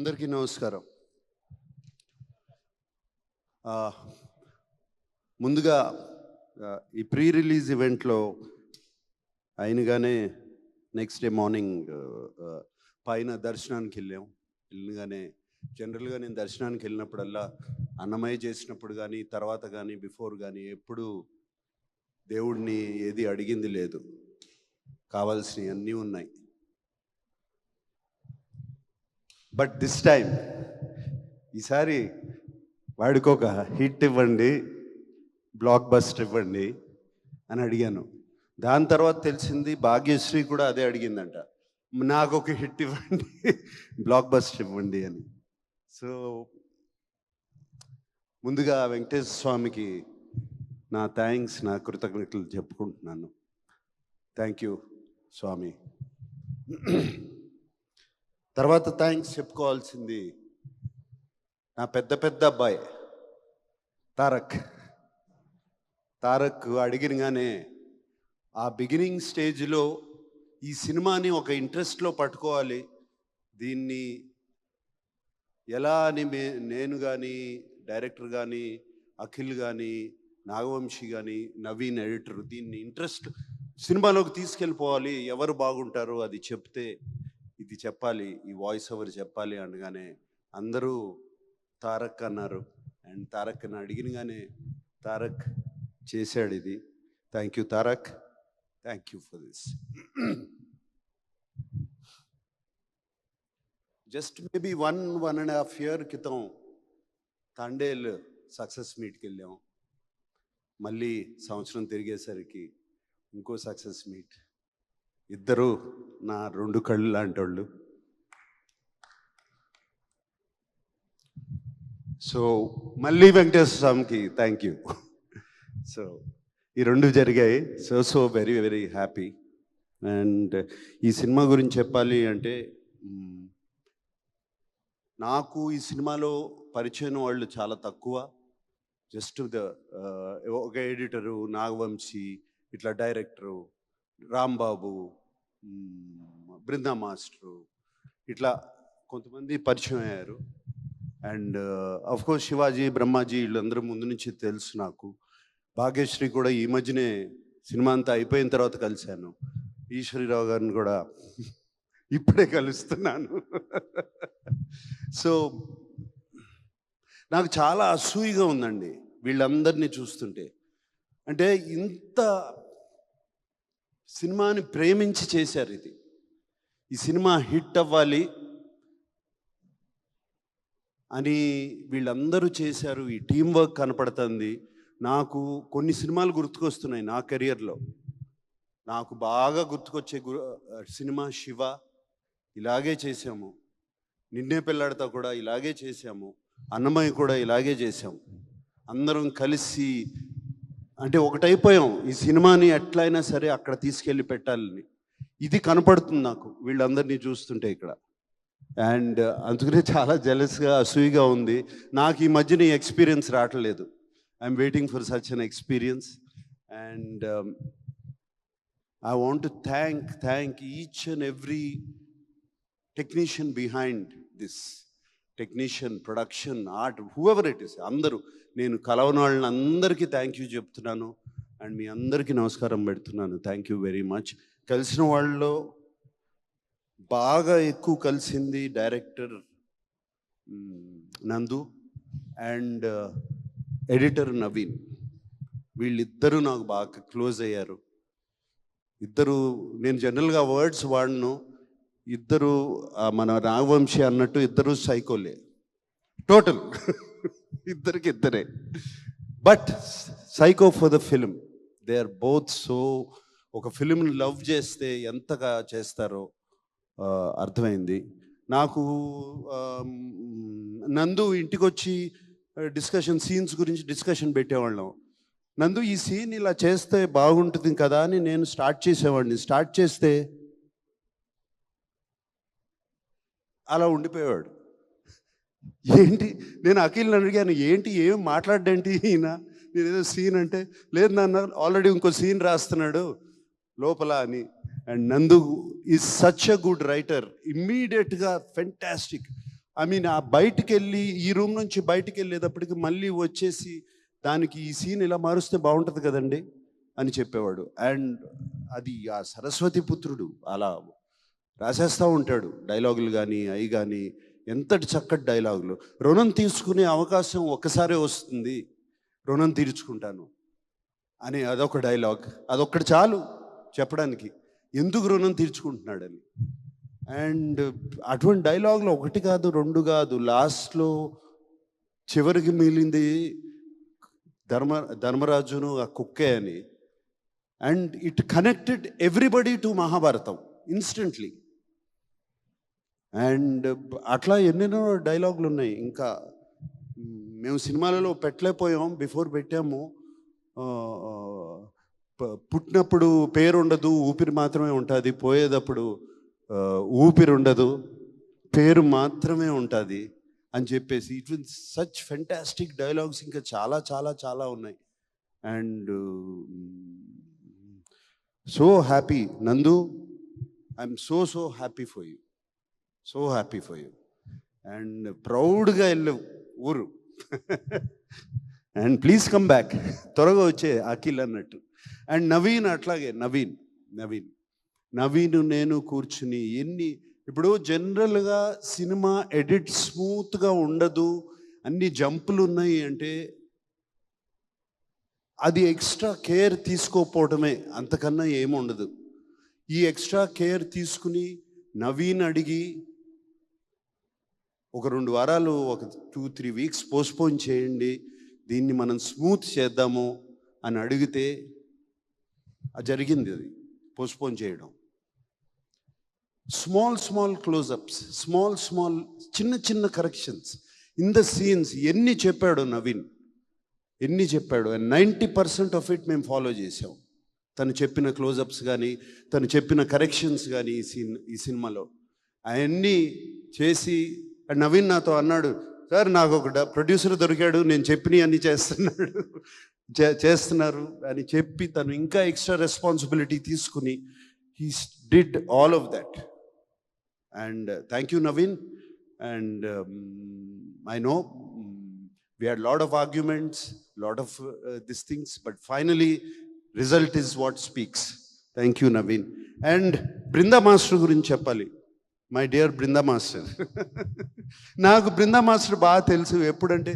అందరికీ నమస్కారం. ముందుగా ఈ ప్రీ రిలీజ్ ఈవెంట్లో అయినగానే నెక్స్ట్ డే మార్నింగ్ పైన దర్శనానికి వెళ్ళగానే జనరల్గా నేను దర్శనానికి వెళ్ళినప్పుడల్లా అన్నమయ్య చేసినప్పుడు కానీ తర్వాత కానీ బిఫోర్ కానీ ఎప్పుడు దేవుడిని ఏది అడిగింది లేదు, కావాల్సినవి అన్నీ ఉన్నాయి. బట్ దిస్ టైం ఈసారి వాడికి ఒక హిట్ ఇవ్వండి, బ్లాక్ బస్టర్ ఇవ్వండి అని అడిగాను. దాని తర్వాత తెలిసింది భాగ్యశ్రీ కూడా అదే అడిగిందంట, నాకు ఒక హిట్ ఇవ్వండి, బ్లాక్ బస్టర్ ఇవ్వండి అని. సో ముందుగా వెంకటేశ్వర స్వామికి నా థ్యాంక్స్, నా కృతజ్ఞతలు చెప్పుకుంటున్నాను. థ్యాంక్ యూ స్వామి. తర్వాత థ్యాంక్స్ చెప్పుకోవాల్సింది నా పెద్ద అబ్బాయి తారక్ అడిగినగానే ఆ బిగినింగ్ స్టేజ్లో ఈ సినిమాని ఒక ఇంట్రెస్ట్లో పట్టుకోవాలి, దీన్ని ఎలా అని నేను కానీ డైరెక్టర్ కానీ అఖిల్ కానీ నాగవంశీ కానీ నవీన్ ఎడిటర్ దీన్ని ఇంట్రెస్ట్ సినిమాలోకి తీసుకెళ్ళిపోవాలి, ఎవరు బాగుంటారో అది చెప్తే ఇది చెప్పాలి, ఈ వాయిస్ ఓవర్ చెప్పాలి అనగానే అందరూ తారక్ అన్నారు. అండ్ తారక్ని అడిగినగానే తారక్ చేశాడు ఇది. Thank you Tarak, thank you for this. Just maybe 1.5 year క్రితం తండేల్ సక్సెస్ మీట్కి వెళ్ళాం. మళ్ళీ సంవత్సరం తిరిగేసరికి ఇంకో సక్సెస్ మీట్. ఇద్దరు నా 2 కళ్ళు లాంటి వాళ్ళు. సో మళ్ళీ వెంకటేశ్వర స్వామికి థ్యాంక్ యూ. సో ఈ 2 జరిగాయి. So very very happy. And ఈ సినిమా గురించి చెప్పాలి అంటే నాకు ఈ సినిమాలో పరిచయం వాళ్ళు చాలా తక్కువ. జస్ట్ ఒక ఎడిటరు నాగవంశీ, ఇట్లా డైరెక్టరు రాంబాబు, బృందా మాస్టరు, ఇట్లా కొంతమంది పరిచయం అయ్యారు. అండ్ అఫ్కోర్స్ శివాజీ, బ్రహ్మాజీ వీళ్ళందరూ ముందు నుంచి తెలుసు నాకు. భాగ్యశ్రీ కూడా ఈ మధ్యనే సినిమా అంతా అయిపోయిన తర్వాత కలిశాను. ఈశ్వరీరావు గారిని కూడా ఇప్పుడే కలుస్తున్నాను. సో నాకు చాలా అసూయగా ఉందండి వీళ్ళందరినీ చూస్తుంటే. అంటే ఇంత సినిమాని ప్రేమించి చేశారు ఇది. ఈ సినిమా హిట్ అవ్వాలి అని వీళ్ళందరూ చేశారు. ఈ టీం వర్క్ కనపడుతుంది. నాకు కొన్ని సినిమాలు గుర్తుకొస్తున్నాయి నా కెరియర్లో. నాకు బాగా గుర్తుకొచ్చే సినిమా శివ, ఇలాగే చేసాము. నిన్నే పెళ్ళాడతా కూడా ఇలాగే చేసాము. అన్నమయ్య కూడా ఇలాగే చేసాము. అందరం కలిసి అంటే ఒకటైపోయాం. ఈ సినిమాని ఎట్లయినా సరే అక్కడ తీసుకెళ్ళి పెట్టాలని. ఇది కనపడుతుంది నాకు వీళ్ళందరినీ చూస్తుంటే ఇక్కడ. అండ్ అందుకనే చాలా జెలస్గా అసూయిగా ఉంది. నాకు ఈ మధ్యన ఈ ఎక్స్పీరియన్స్ రావట్లేదు. I'm waiting for such an experience. And I want to thank each and every technician behind this. Technician, production, art, whoever it is, అందరూ. నేను కలవని వాళ్ళని అందరికీ థ్యాంక్ యూ చెప్తున్నాను. అండ్ మీ అందరికీ నమస్కారం పెడుతున్నాను. Thank you very much. కలిసిన వాళ్ళలో బాగా ఎక్కువ కలిసింది డైరెక్టర్ నందు అండ్ ఎడిటర్ నవీన్. వీళ్ళిద్దరూ నాకు బాగా క్లోజ్ అయ్యారు. ఇద్దరు, నేను జనరల్గా వర్డ్స్ వాడను. ఇద్దరు మన నాగవంశీ అన్నట్టు ఇద్దరు సైకోలే టోటల్. ఇద్దరే. But psycho for the film. They are both so. ఒక ఫిల్మ్ని లవ్ చేస్తే ఎంతగా చేస్తారో అర్థమైంది నాకు. నందు ఇంటికి వచ్చి సీన్స్ గురించి డిస్కషన్ పెట్టేవాళ్ళం. నందు ఈ సీన్ ఇలా చేస్తే బాగుంటుంది కదా అని నేను స్టార్ట్ చేసేవాడిని. స్టార్ట్ చేస్తే అలా ఉండిపోయేవాడు. ఏంటి, నేను అఖిల్ని అడిగాను, ఏంటి ఏం మాట్లాడేంటి ఈయన, నేను ఏదో సీన్ అంటే, లేదు నాన్న ఆల్రెడీ ఇంకో సీన్ రాస్తున్నాడు లోపల అని. అండ్ నందు is such a good writer. ఇమ్మీడియట్గా ఫెంటాస్టిక్. ఐ మీన్ ఆ బయటికి వెళ్ళి ఈ రూమ్ నుంచి బయటికి వెళ్ళేటప్పటికి మళ్ళీ వచ్చేసి దానికి ఈ సీన్ ఇలా మారుస్తే బాగుంటుంది కదండి అని చెప్పేవాడు. అండ్ అది ఆ సరస్వతి పుత్రుడు అలా రాసేస్తూ ఉంటాడు డైలాగులు కానీ అవి కానీ, ఎంతటి చక్కటి డైలాగులు. రుణం తీసుకునే అవకాశం ఒక్కసారే వస్తుంది, రుణం తీర్చుకుంటాను అని అదొక డైలాగ్. అదొక్కటి చాలు చెప్పడానికి ఎందుకు రుణం తీర్చుకుంటున్నాడని. అండ్ అటువంటి డైలాగులు ఒకటి కాదు రెండు కాదు, లాస్ట్లో చివరికి మిగిలింది ధర్మరాజును ఆ కుక్కే అని. And it connected everybody to Mahabharatam instantly. And అట్లా ఎన్నెన్నో డైలాగులు ఉన్నాయి. ఇంకా మేము సినిమాలలో పెట్టలేకపోయాం, బిఫోర్ పెట్టాము. పుట్టినప్పుడు పేరు ఉండదు, ఊపిరి మాత్రమే ఉంటుంది, పోయేటప్పుడు ఊపిరి ఉండదు, పేరు మాత్రమే ఉంటుంది అని చెప్పేసి it will such fantastic dialogues ఇంకా చాలా చాలా చాలా ఉన్నాయి. అండ్ సో హ్యాపీ నందు, I'm so happy for you, so happy for you. And ప్రౌడ్గా వెళ్ళవు ఊరు. అండ్ ప్లీజ్ కమ్ బ్యాక్, త్వరగా వచ్చే అఖిల్ అన్నట్టు. అండ్ నవీన్ అట్లాగే, నవీన్ నేను కూర్చుని ఇప్పుడు జనరల్గా సినిమా ఎడిట్ స్మూత్గా ఉండదు, అన్ని జంపులు ఉన్నాయి అంటే అది ఎక్స్ట్రా కేర్ తీసుకోకపోవడమే, అంతకన్నా ఏముండదు. ఈ ఎక్స్ట్రా కేర్ తీసుకుని నవీన్ అడిగి ఒక 2 వారాలు, ఒక 2-3 వీక్స్ పోస్ట్పోన్ చేయండి, దీన్ని మనం స్మూత్ చేద్దాము అని అడిగితే జరిగింది. అది పోస్ట్పోన్ చేయడం. స్మాల్ క్లోజప్స్, స్మాల్ చిన్న కరెక్షన్స్ ఇన్ ద సీన్స్ ఎన్ని చెప్పాడు నవీన్, ఎన్ని చెప్పాడు. అండ్ 90% ఆఫ్ ఇట్ మేము ఫాలో చేసాం. తను చెప్పిన క్లోజప్స్ కానీ, తను చెప్పిన కరెక్షన్స్ కానీ ఈ సినిమాలో అవన్నీ చేసి. అండ్ నవీన్ నాతో అన్నాడు, సార్ నాకు ఒక ప్రొడ్యూసర్ దొరికాడు, నేను చెప్పినవి అన్నీ చేస్తున్నారు అని చెప్పి తను ఇంకా ఎక్స్ట్రా రెస్పాన్సిబిలిటీ తీసుకుని he did all of that. And thank you Naveen. And I know we had lot of arguments, lot of these things, but finally result is what speaks. Thank you Naveen. And Brinda Master గురించి చెప్పాలి. My dear Brinda master. నాకు Brinda master బాగా తెలుసు. ఎప్పుడంటే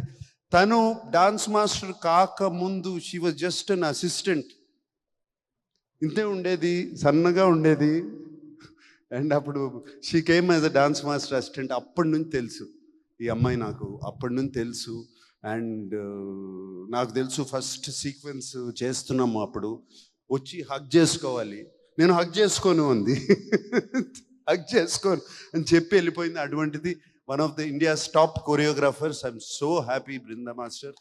తను dance master కాకముందు she was just an assistant, ఇంతే ఉండేది, సన్నగా ఉండేది. అండ్ అప్పుడు she came as a dance master assistant. అప్పటి నుంచి తెలుసు ఈ అమ్మాయి, నాకు అప్పటి నుంచి తెలుసు. అండ్ నాకు తెలుసు ఫస్ట్ సీక్వెన్స్ చేస్తున్నాము, అప్పుడు వచ్చి హగ్ చేసుకోవాలి, నేను హగ్ చేసుకోను అంది. హగ్ చేసుకోను అని చెప్పి వెళ్ళిపోయింది. అటువంటిది one of the India's top choreographers. I'm so happy Brinda master.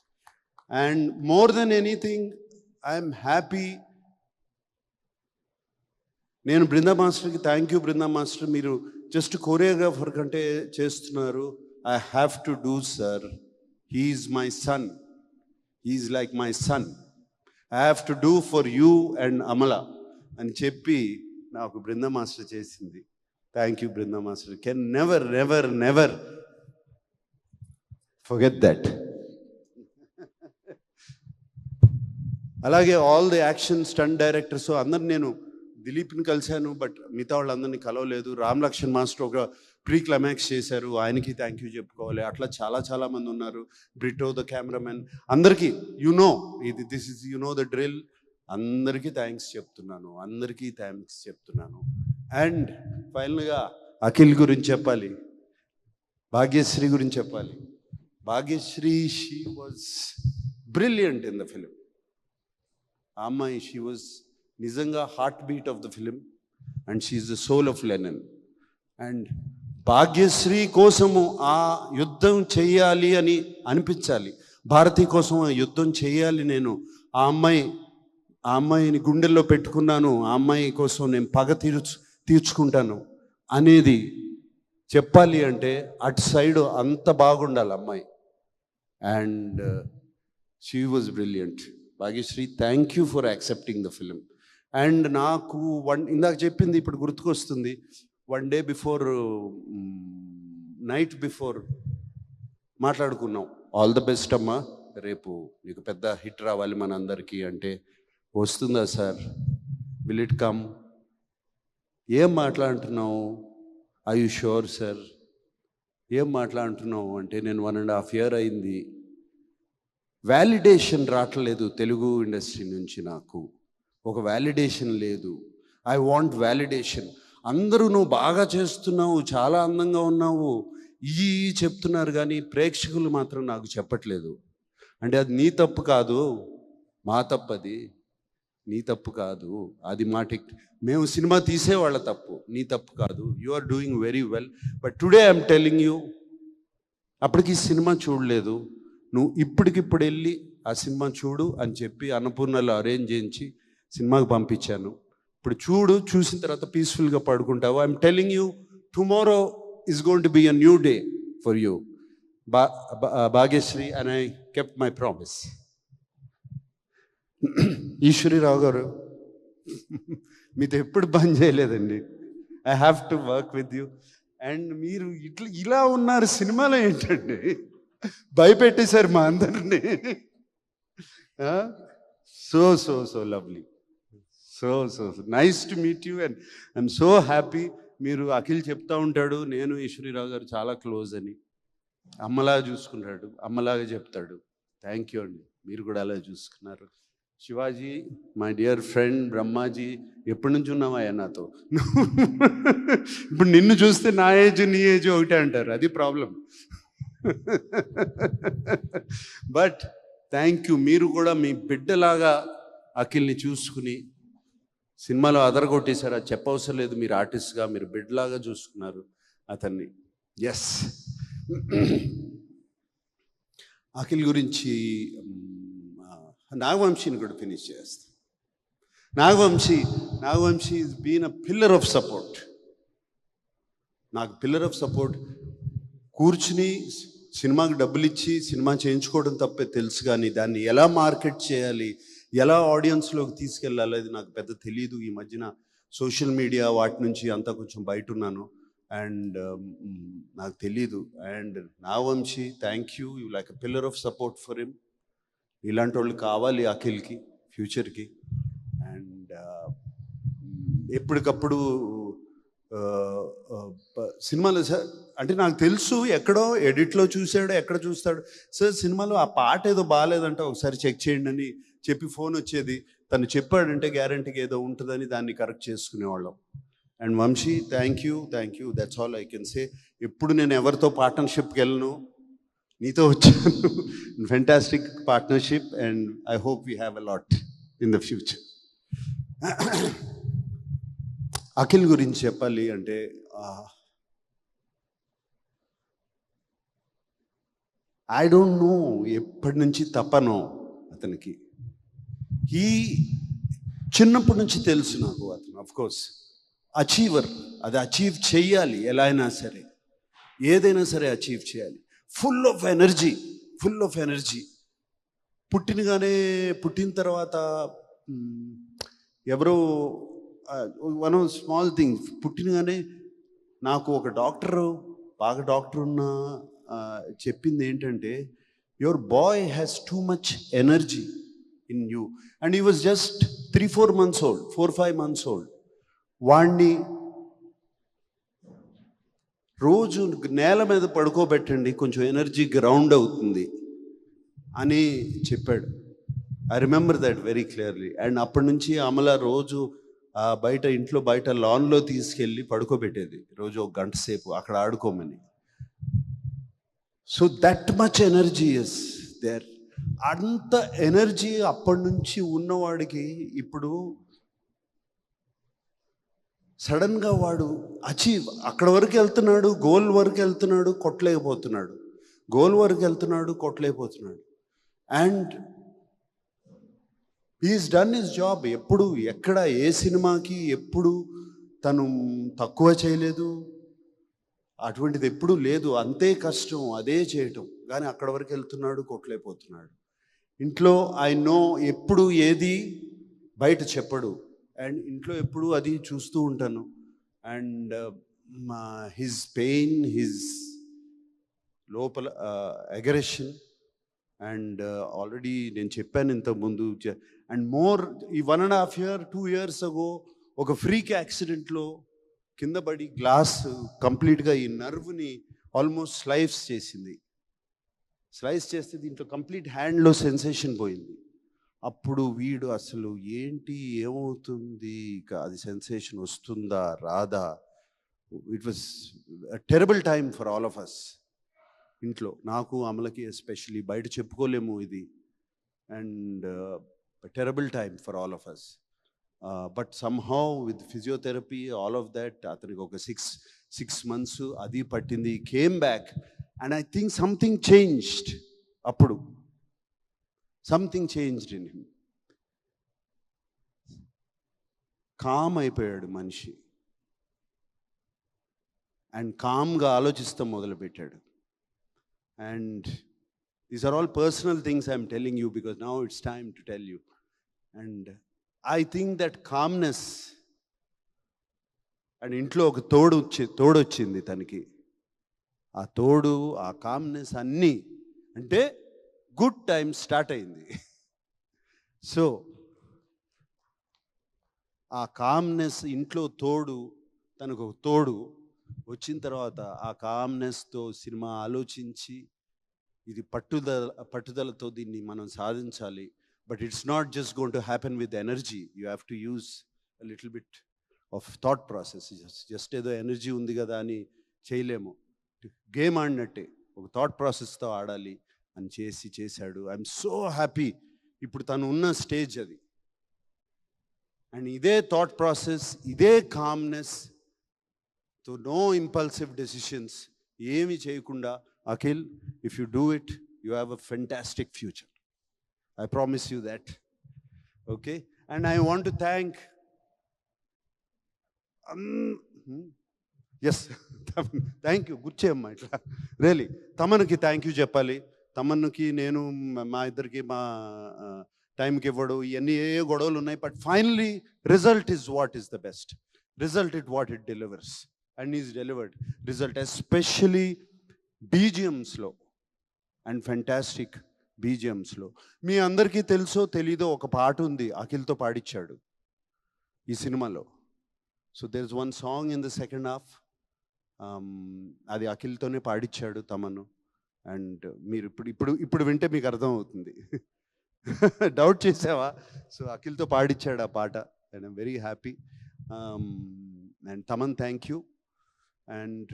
And more than anything I'm happy. నేను బృందా మాస్టర్కి థ్యాంక్ యూ బృందా మాస్టర్, మీరు జస్ట్ కొరియోగ్రాఫర్ కంటే చేస్తున్నారు. I have to do sir, he is my son, he is like my son, I have to do for you and Amala అని చెప్పి నాకు Brinda master చేసింది. Thank you Brinda master, can never forget that. అలాగే all the action stunt directors అందరు, నేను దిలీప్ని కలిశాను but మిగతా వాళ్ళందరినీ కలవలేదు. రామ్ లక్ష్మణ్ మాస్టర్ ఒక ప్రీ క్లైమాక్స్ చేశారు, ఆయనకి థ్యాంక్ యూ చెప్పుకోవాలి. అట్లా చాలా మంది ఉన్నారు. బ్రిటో ద కెమెరామెన్, అందరికీ దిస్ ఇస్ ద డ్రిల్. అందరికీ థ్యాంక్స్ చెప్తున్నాను. అండ్ ఫైనల్గా అఖిల్ గురించి చెప్పాలి, భాగ్యశ్రీ గురించి చెప్పాలి. Bhagyashree, she was brilliant in the film. ఆ అమ్మాయి, షీ వాజ్ నిజంగా heart beat of the film and she is the soul of Lenin. And Bhagyashri కోసము ఆ యుద్ధం చేయాలి అని అనిపించాలి, భారతి కోసం ఆ యుద్ధం చేయాలి. నేను ఆ అమ్మాయిని గుండెల్లో పెట్టుకున్నాను, ఆ అమ్మాయి కోసం నేను పగ తీర్చుకుంటాను అనేది చెప్పాలి అంటే అటు సైడ్ అంత బాగుండాలి అమ్మాయి. And she was brilliant. Bhagyashri, thank you for accepting the film. And నాకు ఇందాక చెప్పింది ఇప్పుడు గుర్తుకొస్తుంది. 1 day బిఫోర్ నైట్ బిఫోర్ మాట్లాడుకున్నాం, ఆల్ ద బెస్ట్ అమ్మా, రేపు నీకు పెద్ద హిట్ రావాలి మనందరికీ అంటే, వస్తుందా సార్, విల్ ఇట్ కమ్, ఏం మాట్లాడుతున్నావు, ఐ యు షూర్ సార్, ఏం మాట్లాడుతున్నావు అంటే, నేను 1.5 year అయింది, వ్యాలిడేషన్ రావట్లేదు తెలుగు ఇండస్ట్రీ నుంచి, నాకు ఒక వ్యాలిడేషన్ లేదు, ఐ వాంట్ వ్యాలిడేషన్. అందరూ నువ్వు బాగా చేస్తున్నావు, చాలా అందంగా ఉన్నావు ఈ చెప్తున్నారు, కానీ ప్రేక్షకులు మాత్రం నాకు చెప్పట్లేదు. అంటే అది నీ తప్పు కాదు, మా తప్పు, అది నీ తప్పు కాదు, అది మా మేము సినిమా తీసేవాళ్ళ తప్పు, నీ తప్పు కాదు. You are doing very well, but today I'm telling you, అప్పటికి సినిమా చూడలేదు, నువ్వు ఇప్పటికిప్పుడు వెళ్ళి ఆ సినిమా చూడు అని చెప్పి అన్నపూర్ణలో అరేంజ్ చేయించి సినిమాకి పంపించాను. ఇప్పుడు చూడు, చూసిన తర్వాత పీస్ఫుల్గా పడుకుంటావు. I'm telling you, tomorrow is going to be a new day for you, Bhagyashree, and I kept my promise. Eshwari Rao గారు, మీతో ఎప్పుడు పని చేయలేదండి, I have to work with you. And మీరు ఇలా ఉన్నారు సినిమాలో ఏంటండి, భయపెట్టేశారు మా అందరినీ. So so so lovely, so so nice to meet you, and I'm so happy. మీరు అఖిల్ చెప్తా ఉంటాడు, నేను ఈశ్వరీరావు గారు చాలా క్లోజ్ అని, అమ్మలాగా చూసుకుంటాడు, అమ్మలాగా చెప్తాడు. థ్యాంక్ యూ అండి, మీరు కూడా అలా చూసుకున్నారు. Shivaji, my dear friend, Brahmaji, ఎప్పటి నుంచి ఉన్నావయ్యా నాతో? ఇప్పుడు నిన్ను చూస్తే నా ఏజ్ నీ ఏజ్ ఒకటే అంటారు, అది ప్రాబ్లం. బట్ థ్యాంక్ యూ, మీరు కూడా మీ బిడ్డలాగా అఖిల్ని చూసుకుని సినిమాలో అదరగొట్టేశారు, అది చెప్పవసరం లేదు, మీరు ఆర్టిస్ట్గా మీరు బిడ్డలాగా చూసుకున్నారు అతన్ని. ఎస్, అఖిల్ గురించి నాగవంశీని కూడా ఫినిష్ చేస్తాం. Nagavamsi is been a pillar of support, నాకు పిల్లర్ ఆఫ్ సపోర్ట్. కూర్చుని సినిమాకి డబ్బులు ఇచ్చి సినిమా చేయించుకోవడం తప్పే తెలుసు, కానీ దాన్ని ఎలా మార్కెట్ చేయాలి, ఎలా ఆడియన్స్లోకి తీసుకెళ్ళాలి, అది నాకు పెద్ద తెలియదు. ఈ మధ్యన సోషల్ మీడియా వాటి నుంచి అంతా కొంచెం బయట ఉన్నాను, అండ్ నాకు తెలీదు. And Nagavamsi, thank you, you like a pillar of support for him. ఇలాంటి వాళ్ళు కావాలి అఖిల్కి ఫ్యూచర్కి. అండ్ ఎప్పటికప్పుడు సినిమాలో సార్ అంటే నాకు తెలుసు, ఎక్కడో ఎడిట్లో చూశాడు, ఎక్కడ చూస్తాడు, సార్ సినిమాలో ఆ పాట ఏదో బాగాలేదంటే ఒకసారి చెక్ చేయండి అని చెప్పి ఫోన్ వచ్చేది. తను చెప్పాడంటే గ్యారంటీగా ఏదో ఉంటుందని దాన్ని కరెక్ట్ చేసుకునేవాళ్ళం. And Vamsi, thank you, that's all I can say. ఎప్పుడు నేను ఎవరితో పార్ట్నర్షిప్కి వెళ్ళను, నీతో వచ్చాను. Fantastic partnership, and I hope we have a lot in the future. Akhil గురించి చెప్పాలి అంటే, ఐ డోంట్ నో ఎప్పటి నుంచి తపనో అతనికి. చిన్నప్పటి నుంచి తెలుసు నాకు అతను అఫ్కోర్స్ అచీవర్, అది అచీవ్ చేయాలి, ఎలా అయినా సరే ఏదైనా సరే అచీవ్ చేయాలి. Full of energy. పుట్టిన తర్వాత ఎవరో వన్ స్మాల్ థింగ్, పుట్టినగానే నాకు ఒక బాగా డాక్టర్ ఉన్న చెప్పింది ఏంటంటే, your boy has too much energy in you. And he was just 3-4 months old, 4-5 months old. వాణ్ణి రోజు నేల మీద పడుకోబెట్టండి, కొంచెం ఎనర్జీ గ్రౌండ్ అవుతుంది అని చెప్పాడు. I remember that very clearly. And అప్పటి నుంచి అమల రోజు ఇంట్లో బయట లాన్లో తీసుకెళ్ళి పడుకోబెట్టేది, రోజు 1 గంట సేపు అక్కడ ఆడుకోమని. So that much energy is there. అంత ఎనర్జీ అప్పటి నుంచి ఉన్నవాడికి ఇప్పుడు సడన్గా వాడు అక్కడ వరకు వెళ్తున్నాడు, గోల్ వరకు వెళ్తున్నాడు, కొట్టలేకపోతున్నాడు. And he is done his job. ఎప్పుడు ఎక్కడ ఏ సినిమాకి ఎప్పుడు తను తక్కువ చేయలేదు, అటువంటిది ఎప్పుడూ లేదు. అంతే కష్టం, అదే చేయటం, కానీ అక్కడ వరకు వెళ్తున్నాడు, కొట్టలేకపోతున్నాడు. ఇంట్లో ఐ నో ఎప్పుడు ఏది బయట చెప్పడు, అండ్ ఇంట్లో ఎప్పుడు అది చూస్తూ ఉంటాను. అండ్ హిజ్ పెయిన్, లోపల అగ్రెషన్ అండ్ ఆల్రెడీ నేను చెప్పాను ఇంతకుముందు. అండ్ మోర్ ఈ 1.5 year 2 years అగో ఒక ఫ్రీక్ యాక్సిడెంట్లో కింద పడి గ్లాస్ కంప్లీట్గా ఈ నర్వ్ని ఆల్మోస్ట్ స్లైస్ చేసింది. స్లైస్ చేస్తే దీంట్లో కంప్లీట్ హ్యాండ్లో సెన్సేషన్ పోయింది. అప్పుడు వీడు అసలు ఏంటి ఏమవుతుంది, ఇక అది సెన్సేషన్ వస్తుందా రాదా. It was terrible time for all of us. ఇంట్లో నాకు అమలకి ఎస్పెషలీ, బయట చెప్పుకోలేము ఇది. And terrible time for all of us. But somehow with physiotherapy all of that అతనికి ఒక 6 months అది పట్టింది. Came back and I think something changed. అప్పుడు something changed in him. Calm అయిపోయాడు మనిషి అండ్ కామ్గా ఆలోచిస్తాం మొదలుపెట్టాడు. And these are all personal things I'm telling you because now it's time to tell you. And I think that calmness, and ఇంట్లో ఒక తోడు వచ్చింది తనకి. ఆ తోడు, ఆ కామ్నెస్ అన్నీ అంటే గుడ్ టైం స్టార్ట్ అయింది. సో ఆ కామ్నెస్ ఇంట్లో తోడు, తనకు ఒక తోడు వచ్చిన తర్వాత ఆ కామ్నెస్తో సినిమా ఆలోచించి ఇది పట్టుదలతో దీన్ని మనం సాధించాలి. But it's not just going to happen with energy. You have to use a little bit of thought process. Just ఏదో ఎనర్జీ ఉంది కదా అని చేయలేము. గేమ్ ఆడినట్టే ఒక థాట్ ప్రాసెస్తో ఆడాలి అని చేశాడు. I'm so happy. ఇప్పుడు తను ఉన్న స్టేజ్ అది. అండ్ ఇదే థాట్ ప్రాసెస్, ఇదే కామ్నెస్, తో నో ఇంపల్సివ్ డెసిషన్స్, ఏమి చేయకుండా, Akhil, if you do it you have a fantastic future. I promise you that. Okay. And I want to thank yes thank you. గుర్చేయమ్మా ఇట్లా. రియలీ తమన్కి థ్యాంక్ యూ చెప్పాలి. తమన్కి నేను మా ఇద్దరికి మా టైంకి ఇవ్వడు, ఇవన్నీ ఏ గొడవలు ఉన్నాయి. But finally result is what is the best. Result it what it delivers. And is delivered result, especially బీజిఎమ్స్లో అండ్ ఫెంటాస్టిక్ బీజిఎమ్స్లో. మీ అందరికీ తెలుసో తెలీదో ఒక పాట ఉంది, అఖిల్తో పాడించాడు ఈ సినిమాలో. So there is one song in the second half, అది అఖిల్తోనే పాడించాడు తమను. అండ్ మీరు ఇప్పుడు వింటే మీకు అర్థమవుతుంది. డౌట్ చేసావా? సో అఖిల్తో పాడించాడు ఆ పాట. And I'm very happy. And Thaman thank you. And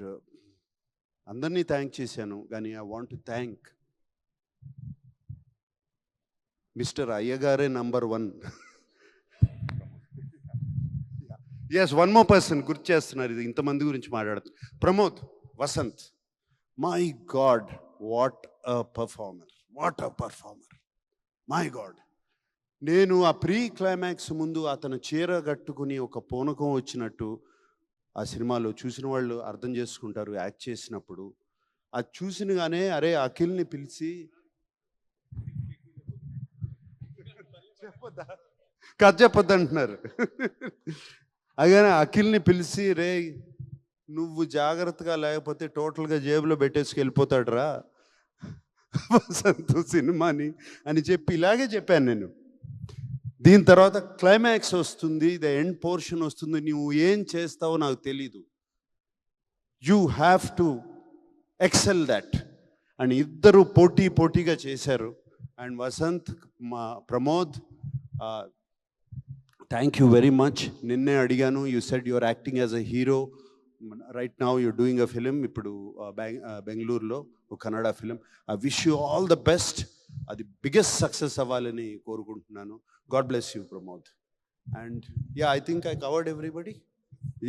అందరినీ థ్యాంక్ చేశాను, కానీ I want to thank mister అయ్యగారే number 1. Yes, one more person గుర్తు చేస్తున్నారు. ఇది ఇంతమంది గురించి మాట్లాడుతుంది. Pramod Vasanth, my god, what a performer, what a performer, my god. నేను ఆ ప్రీ క్లైమాక్స్ ముందు అతను చీర కట్టుకుని ఒక పూనకం వచ్చినట్టు ఆ సినిమాలో చూసిన వాళ్ళు అర్థం చేసుకుంటారు. యాక్ట్ చేసినప్పుడు అది చూసినగానే అరే అఖిల్ని పిలిచి కథ చెప్పొద్దు అంటున్నారు. అలాగే అఖిల్ని పిలిచి, రే నువ్వు జాగ్రత్తగా లేకపోతే టోటల్గా జేబులో పెట్టేసుకు వెళ్ళిపోతాడు రా వసంత్ సినిమాని అని చెప్పి ఇలాగే చెప్పాను నేను. దీని తర్వాత క్లైమాక్స్ వస్తుంది, ద ఎండ్ పోర్షన్ వస్తుంది. నువ్వు ఏం చేస్తావో నాకు తెలీదు, you have to excel that. And ఇద్దరు పోటీగా చేశారు. అండ్ వసంత్, మా Pramod, thank you very much. నిన్నే అడిగాను, you said your acting as a hero. Right now you're doing a film. ఇప్పుడు బెంగళూరులో ఒక Kannada film. I wish you all the best. అది బిగ్గెస్ట్ సక్సెస్ అవ్వాలని కోరుకుంటున్నాను. God bless you, Pramod. And yeah, I think I covered everybody.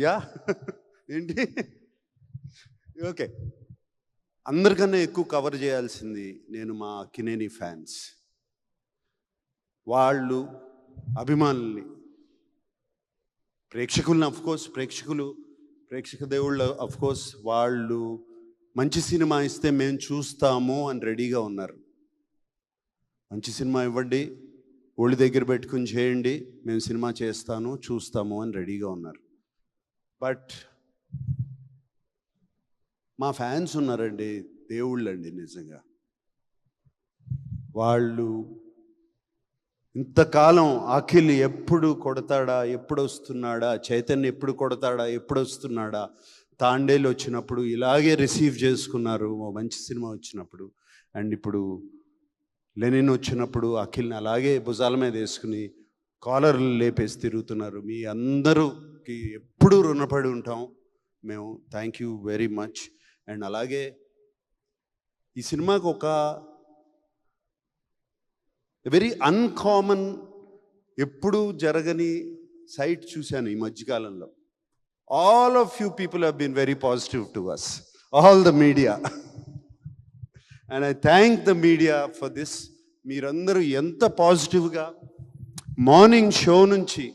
Yeah. ఏంటి? Okay. అందరికన్నా ఎక్కువ cover చేయాల్సింది నేను మా అక్కినేని ఫ్యాన్స్. వాళ్ళు అభిమానుల్ని, ప్రేక్షకుల్ని, అఫ్కోర్స్ ప్రేక్షక దేవుళ్ళు, అఫ్కోర్స్ వాళ్ళు మంచి సినిమా ఇస్తే మేము చూస్తాము అని రెడీగా ఉన్నారు. మంచి సినిమా ఇవ్వండి, ఒళ్ళు దగ్గర పెట్టుకుని చేయండి, మేము సినిమా చూస్తాము అని రెడీగా ఉన్నారు. బట్ మా ఫ్యాన్స్ ఉన్నారండి, దేవుళ్ళండి నిజంగా. వాళ్ళు ఇంతకాలం అఖిల్ ఎప్పుడు కొడతాడా, ఎప్పుడు వస్తున్నాడా, చైతన్య ఎప్పుడు కొడతాడా, ఎప్పుడు వస్తున్నాడా, తాండేలు వచ్చినప్పుడు ఇలాగే రిసీవ్ చేసుకున్నారు ఓ మంచి సినిమా వచ్చినప్పుడు. అండ్ ఇప్పుడు లెనిన్ వచ్చినప్పుడు అఖిల్ని అలాగే భుజాల మీద వేసుకుని కాలర్లు లేపేసి తిరుగుతున్నారు. మీ అందరికి ఎప్పుడూ రుణపడి ఉంటాం మేము. Thank you very much. And అలాగే ఈ సినిమాకు ఒక వెరీ అన్కామన్, ఎప్పుడు జరగని సైట్ చూశాను ఈ మధ్యకాలంలో. All of you people have been very positive to us, all the media. And I thank the media for this. మీరందరూ ఎంత పాజిటివ్గా మార్నింగ్ షో నుంచి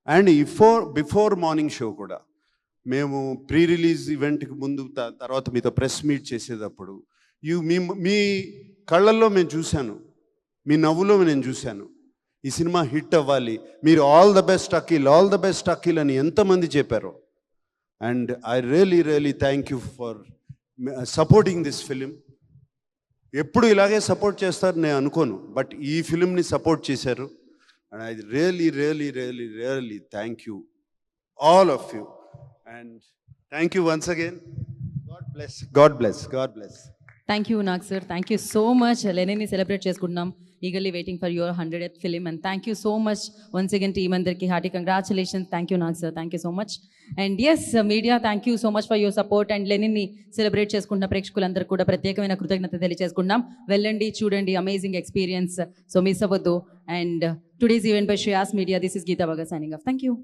అండ్ బిఫోర్ మార్నింగ్ షో కూడా, మేము ప్రీ రిలీజ్ ఈవెంట్కి ముందు తర్వాత మీతో ప్రెస్ మీట్ చేసేటప్పుడు మీ కళ్ళల్లో మేము చూశాను, మీ నవ్వులో నేను చూశాను ఈ సినిమా హిట్ అవ్వాలి, మీరు all the best Akhil, all the best Akhil అని ఎంతమంది చెప్పారు. And I really thank you for supporting this film. ఎప్పుడు ఇలాగే సపోర్ట్ చేస్తారు నేను అనుకోను, బట్ ఈ ఫిలింని సపోర్ట్ చేశారు. And I really thank you all of you. And thank you once again. God bless. Thank you Nag sir, thank you so much. లెనిన్ని celebrate చేసుకుంటున్నాం, eagerly waiting for your 100th film. And thank you so much once again team అందరికి hearty congratulations. Thank you Nag sir, thank you so much. And S media, thank you so much for your support. And లెనిన్ని సెలబ్రేట్ చేసుకుంటున్న ప్రేక్షకులందరూ కూడా ప్రత్యేకమైన కృతజ్ఞత తెలియజేసుకుంటున్నాం. వెళ్ళండి, చూడండి, అమేజింగ్ ఎక్స్పీరియన్స్, సో మిస్ అవ్వద్దు. And today's event by Shreyas media, this is Geetha బగా సైనింగ్ ఆఫ్. Thank you.